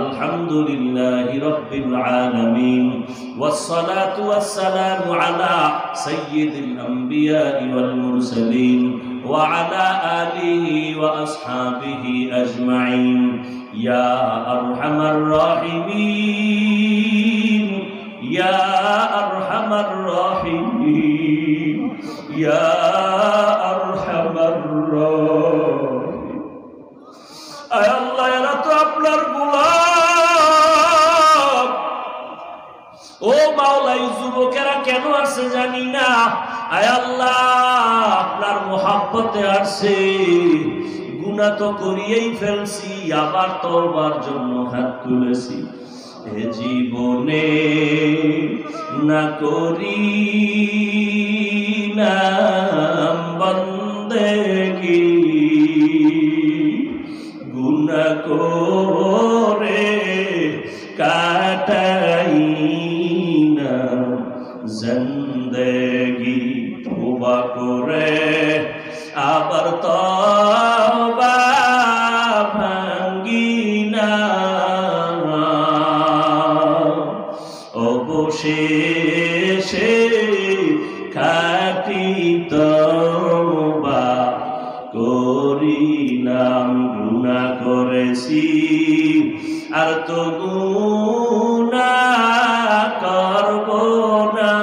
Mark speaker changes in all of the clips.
Speaker 1: আলহামদুলিল্লাহি রাব্বিল আলামিন ওয়াসসালাতু ওয়াসসালামু আলা সাইয়্যিদিল আমবিয়া ওয়াল মুরসালিন ওয়া আলা আলিহি ওয়া আসহাবিহি আজমাইন ইয়া আরহামার রাহিমিন ইয়া আরহামার রাহিমিন ইয়া আরহামার রাহিমিন। আয় আল্লাহ, এরা তো আপনার গোলাম। ও মাওলা, এই যুবকেরা কেন আসে জানি না। আয় আল্লাহ, আপনার মোহাব্বতে আসে। গুনাহ তো করিয়েই ফেলছি, আবার তওবার জন্য হাত তুলেছি। এ জীবনে না করি না বন্দেগি, গুনাহ করে কাটাই না জিন্দেগি। তওবা করে আবার তওবা ভাঙ্গি না, অবশেষে খাঁটি তওবা করিলাম। গুনাহ করেছি আর তো গুনাহ করব না,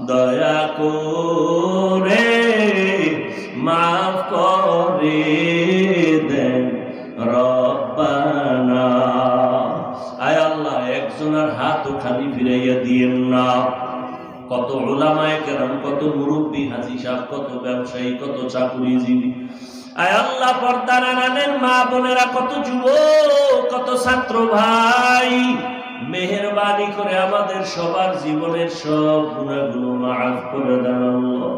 Speaker 1: দয়া করে মাফ করে দেন রব্বানা। আয় আল্লাহ, একজনের হাতও খালি ফিরাইয়া দিয়েন না। কত উলামায়ে কেরাম, কত মুরব্বী, হাজী সাহেব, কত ব্যবসায়ী, কত চাকুরীজীবী, আয় আল্লাহ পর্দার আড়ালের মা বোনেরা, কত যুবক, কত ছাত্র ভাই, মেহেরবানি করে আমাদের সবার জীবনের সব গুনাহগুলো মাফ করে দেন আল্লাহ।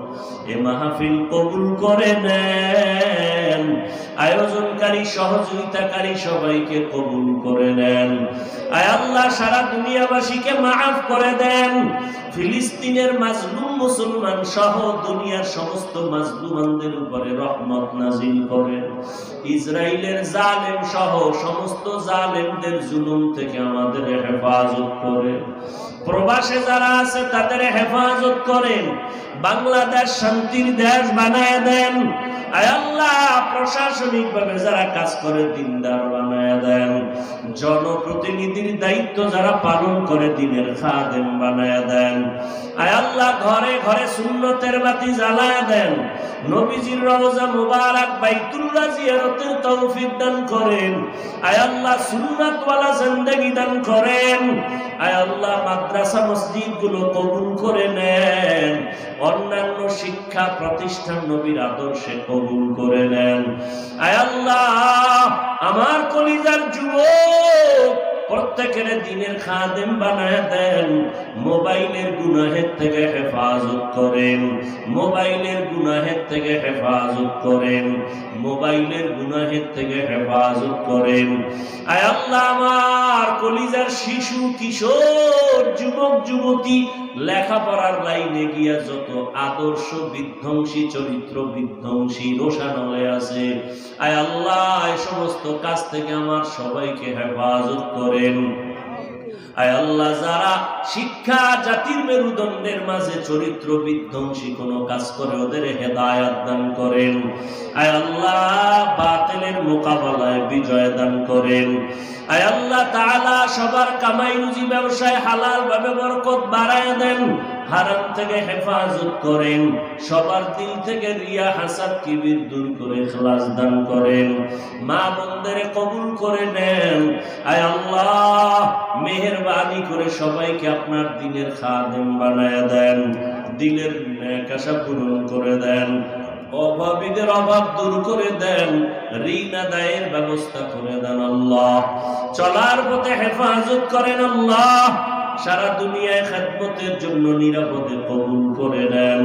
Speaker 1: এ মাহফিল কবুল করে নেন, আয়োজনকারী, সহযোগিতাকারী সবাইকে কবুল করে নেন। আয় আল্লাহ, সারা দুনিয়াবাসীকে মাফ করে দেন। ফিলিস্তিনের মাজলুম মুসলমান সহ দুনিয়ার সমস্ত মাজলুমানদের উপরে রহমত নাজিল করেন। ইসরায়েলের জালেম সহ সমস্ত জালেমদের জুলুম থেকে আমাদের হেফাজত করেন। প্রবাসে যারা আছে তাদের হেফাজত করেন। বাংলাদেশ শান্তির দেশ বানায় দেন। আয় আল্লাহ, প্রশাসনিক ভাবে যারা কাজ করে দিনদার বানায় দেন। জনপ্রতিনিধির দায়িত্ব যারা পালন করে দিনের খাদেম বানায় দেন। আয় আল্লাহ, ঘরে ঘরে সুন্নতের বাতি জ্বালায় দেন। নবীজির রওজা মুবারক বাইতুল্লাহ জিয়ারতের তৌফিক দান করেন। আয় আল্লাহ, সুন্নাতওয়ালা জিন্দেগি দান করেন। আয় আল্লাহ, মাদ্রাসা মসজিদ গুলো কবুল করে নেন। অন্যান্য শিক্ষা প্রতিষ্ঠান নবীর আদর্শে কবুল করে নেন। আয় আল্লাহ, আমার কলিজার যুবক প্রত্যেকের দিনের খাদেম বানায় দেন। মোবাইলের গুনাহের থেকে হেফাজত করেন, মোবাইলের গুনাহের থেকে হেফাজত করেন, মোবাইলের গুনাহের থেকে হেফাজত করেন। আয় আল্লাহ, আমার কলিজার শিশু, কিশোর, যুবক, যুবতী লেখাপড়ার লাইনে গিয়া যত আদর্শ বিধ্বংসী, চরিত্র বিধ্বংসী রোশানলে আছে, আয় আল্লাহ, এই সমস্ত কাজ থেকে আমার সবাইকে হেফাজত করেন। আয় আল্লাহ, যারা শিক্ষা জাতির মেরুদণ্ডের মাঝে চরিত্র বিধ্বংসী কোনো কাজ করে ওদের হেদায়াত দান করেন। আয় আল্লাহ, বাতিলের মোকাবেলায় বিজয় দান করেন। আয় আল্লাহ তাআলা, সবার কামাই রুজি ব্যবসায় হালাল ভাবে বরকত বাড়ায় দেন। হারাম থেকে হেফাজত করেন। সবার দিল থেকে রিয়া, হাসাদ, কিবির দূর করে ইখলাস দান করেন। মা বোনদের কবুল করে নেন। আয় আল্লাহ, মেহেরবানি করে সবাইকে আপনার দিনের খাদেম বানায় দেন। দিলের নেক আশা পূরণ করে দেন। অভাবীদের অভাব দূর করে দেন। ঋণ আদায়ের ব্যবস্থা করে দেন আল্লাহ। চলার পথে হেফাজত করেন আল্লাহ। সারা দুনিয়ায় খেদমতের জন্য নিরাপদে কবুল করে নেন।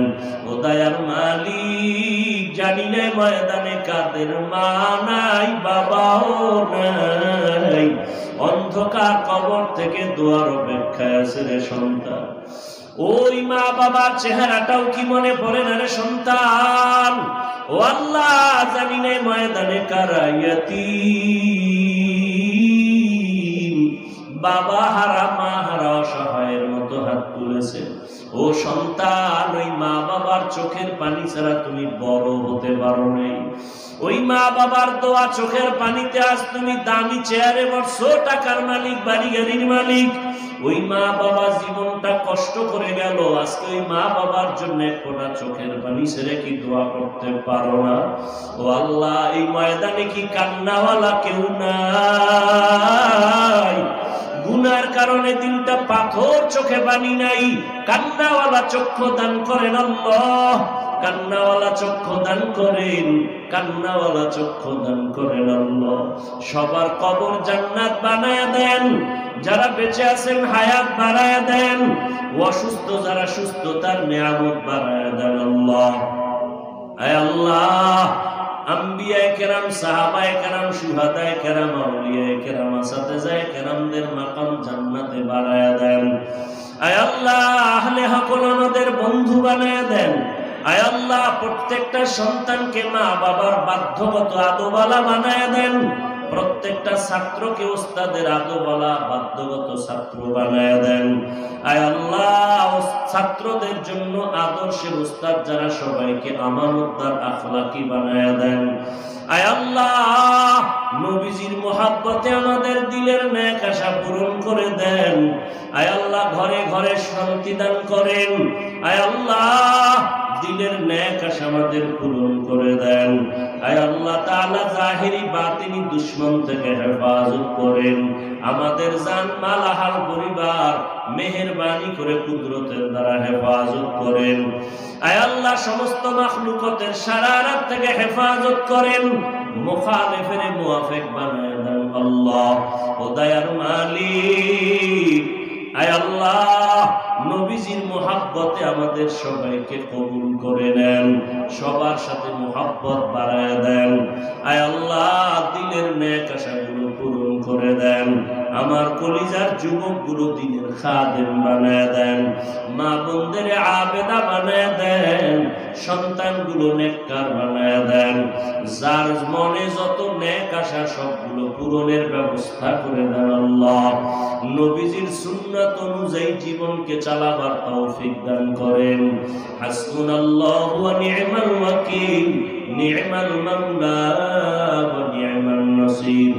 Speaker 1: ও দয়ার মালিক, জানি না ময়দানে কাদের মা নাই, বাবাও নাই। অন্ধকার কবর থেকে দোয়ার অপেক্ষায় আছে রে সন্তান। ওই মা বাবার চেহারাটাও কি মনে পড়ে না রে সন্তান? ও আল্লাহ জানি না ময়দানে কারা ইয়াতীম, বাবা হারা মা হারা অসহায়ের মতো হাত তুলেছে। ও সন্তান, ওই মা বাবার চোখের পানি ছাড়া তুমি বড় হতে পারো নাই। ওই মা বাবার দোয়া চোখের পানিতে আজ তুমি দামি চেয়ারে বসছো, টাকার মালিক, বাড়ি গাড়ির মালিক। ওই মা বাবা জীবনটা কষ্ট করে গেল, আজকে ওই মা বাবার জন্য একটা চোখের পানি ছেড়ে কি দোয়া করতে পারো না? ও আল্লাহ, এই ময়দানে কি কান্নাওয়ালা কেউ নাই? গুনার কারণে তিনটা পাথর চোখে পানি নাই, কান্নাওয়ালা চক্ষু দান করেন আল্লাহ, কান্নাওয়ালা চক্ষু দান করেন, কান্নাওয়ালা চক্ষু দান করেন আল্লাহ। সবার কবর জান্নাত বানায়া দেন, যারা বেঁচে আছেন হায়াত বাড়ায়া দেন, অসুস্থ যারা সুস্থতার নিয়ামত বাড়ায়া দেন আল্লাহ। আয় আল্লাহ, আম্বিয়ায়ে কেরাম, সাহাবায়ে কেরাম, শুহাদায়ে কেরাম, আউলিয়ায়ে কেরাম, আসাতেজায়ে কেরামদের মাকাম জান্নাতে বাড়ায়া দেন। আয় আল্লাহ, আহলে হক ওলামাদের বন্ধু বানায়া দেন। আয় আল্লাহ, প্রত্যেকটা সন্তানকে মা বাবার বাধ্যগত আদোবালা বানায়া দেন, প্রত্যেকটা ছাত্রকে ওস্তাদের আদোবালা বাধ্যগত ছাত্র বানায়া দেন। আয় আল্লাহ, ছাত্রদের জন্য আদর্শের উস্তাদ যারা, সবাইকে আমানতদার আখলাকি বানায়া দেন। আয় আল্লাহ, নবীজির মোহাব্বতে আমাদের দিলের নেক আশা পূরণ করে দেন। আয় আল্লাহ, ঘরে ঘরে শান্তি দান করেন। আয় আল্লাহ, দিলের নেক আশা আমাদের পূরণ করে দেন। আয় আল্লাহ তাআলা, জাহিরি বাতিনি দুশমন থেকে হেফাজত করেন। আমাদের জান মাল আহাল পরিবার মেহেরবানি করে কুদরতের দ্বারা হেফাজত করেন। আয় আল্লাহ, সমস্ত মাখলুকাতের শারারাত থেকে হেফাজত করেন, মুখালিফের মুওয়াফিক বানায় দেন আল্লাহ। ও দয়ার মালিক, আয় আল্লাহ, নবীজির মুহাব্বতে আমাদের সবাইকে কবুল করে নেন, সবার সাথে মুহাব্বত বাড়ায় দেন। আয় আল্লাহ, দিলের নেক আশাগুলো পূরণ করে দেন। আমার কলিজার যুবকগুলো দিনের খাদেম বানায় দেন, মা বোনদের আবেদা বানায় দেন, সন্তানগুলো নেককার বানায় দেন। যার মনে যত নেক আশা সবগুলো পূরণের ব্যবস্থা করে দেন আল্লাহ। নবীজির সুন্নাত অনুযায়ী জীবনকে চালাবার তৌফিক দান করেন। হাসবুনাল্লাহু ওয়া নি'মাল ওয়াকিল, নি'মাল মাওলা ওয়া নি'মান নাসির।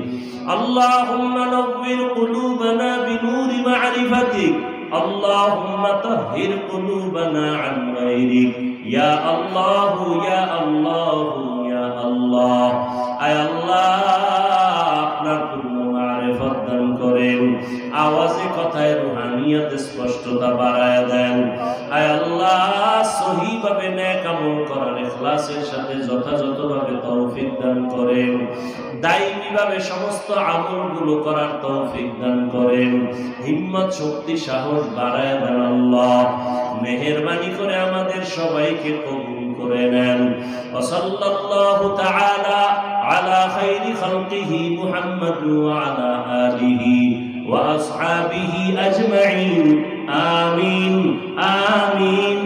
Speaker 1: আল্লাহুম্মা নাওয়ির কুলুবানা বিনুরি মা'রিফাতিক, আল্লাহুম্মা তাহহির কুলুবানা আন গায়রিক, ইয়া আল্লাহ ইয়া আল্লাহ ইয়া আল্লাহ। আয় আল্লাহ, আপনার পূর্ণ মারিফত দান করেন, আওয়াজে কথায় রুহানিয়ত স্পষ্টতা বাড়ায় দেন। আয় আল্লাহ, সহিভাবে নেক আমল করার ইখলাসের সাথে যথাযথভাবে তৌফিক দান করেন, দায়ীভাবে সমস্ত আমলগুলো করার তৌফিক দান করেন, হিম্মত শক্তি সাহস বাড়ায় দেন আল্লাহ। মেহেরবানি করে আমাদের সবাইকে কবুল করে নেন। ওয়া সাল্লাল্লাহু তাআলা আলা খাইরি খালকিহি মুহাম্মাদ ওয়া আলা আলিহি ওয়া আসহাবিহি আজমাইন। আমিন আমিন